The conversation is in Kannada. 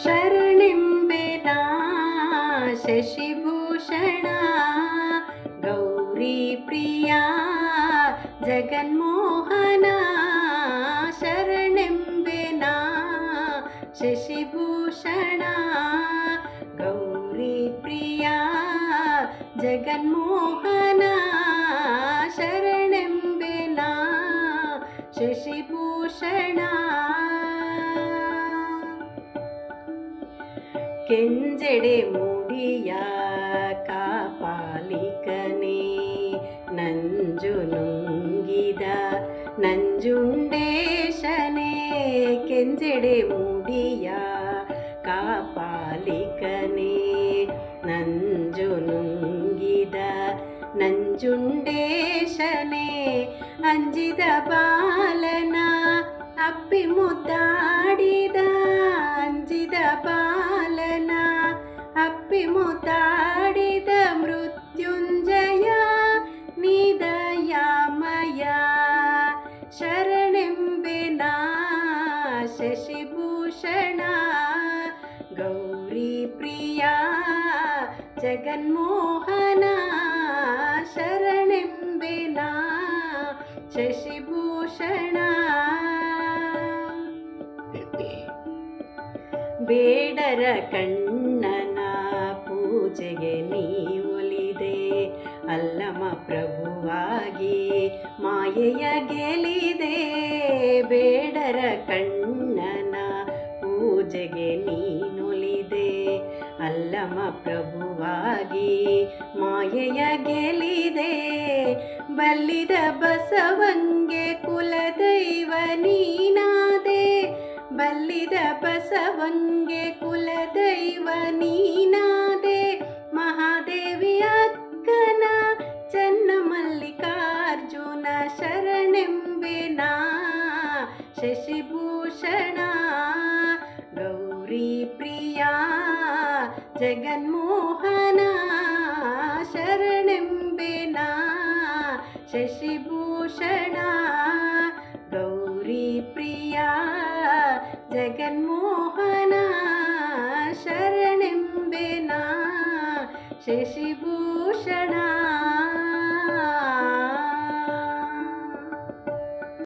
ಶರಣೆಂಬೆನಾ ಶಶಿಭೂಷಣ ಗೌರಿ ಪ್ರಿಯ ಜಗನ್ಮೋಹನ ಶರಣೆಂಬೆನಾ ಶಶಿಭೂಷಣ ಗೌರಿ ಪ್ರಿಯ ಜಗನ್ಮೋಹನ ಶರಣೆಂಬೆನಾ ಶಶಿಭೂಷಣ ಕೆಂಜೆಡೆ ಮೂಡಿಯ ಕಾಪಾಲಿಕನೇ ನಂಜು ನುಂಗಿದ ನಂಜುಂಡೇಶನೇ ಕೆಂಜೆಡೆ ಮೂಡಿಯ ಕಾಪಾಲಿಕನೇ ನಂಜು ನುಂಗಿದ ನಂಜುಂಡೇಶನೇ ಅಂಜಿದ ಬಾಲನ ಅಪ್ಪಿ ಮುದ್ದಾಡಿದ ಅಂಜಿದ ಬಾಲನ ಅಪ್ಪಿ ಮುದ್ದಾಡಿದ ಮೃತ್ಯುಂಜಯ ನಿದಯಾಮಯ ಶರಣೆಂಬೆನಾ ಶಶಿಭೂಷಣ ಗೌರಿ ಪ್ರಿಯ ಜಗನ್ಮೋಹನ ಶರಣೆಂಬೆನಾ ಶಶಿಭೂಷಣ ಬೇಡರ ಕಣ್ಣನ ಪೂಜೆಗೆ ನೀ ಒಲಿದೆ ಅಲ್ಲಮ ಪ್ರಭುವಾಗಿ ಮಾಯೆಯ ಗೆಲಿದೆ ಬೇಡರ ಕಣ್ಣನ ಪೂಜೆಗೆ ನೀನೊಲಿದೆ ಅಲ್ಲಮ ಪ್ರಭುವಾಗಿ ಮಾಯೆಯ ಗೆಲಿದೆ ಬಲ್ಲಿದ ಬಸವಂಗೆ ಕುಲದೈವ ನೀನಾದೆ ಬಲ್ಲಿದ ಬಸವಂಗೆ ಕುಲದೈವ ನೀನಾದೆ ಮಹಾದೇವಿ ಅಕ್ಕನ ಚನ್ನಮಲ್ಲಿಕಾರ್ಜುನ ಶರಣೆಂಬೆನಾ ಶಶಿಭೂಷಣ ಗೌರಿ ಪ್ರಿಯ ಜಗನ್ಮೋಹನ ಶರಣೆಂಬೆನಾ ಶಶಿಭೂಷಣ ಗೌರಿ ಪ್ರಿಯ ಜಗನ್ಮೋಹನ ಶರಣೆಂಬೆನಾ ಶಶಿಭೂಷಣ.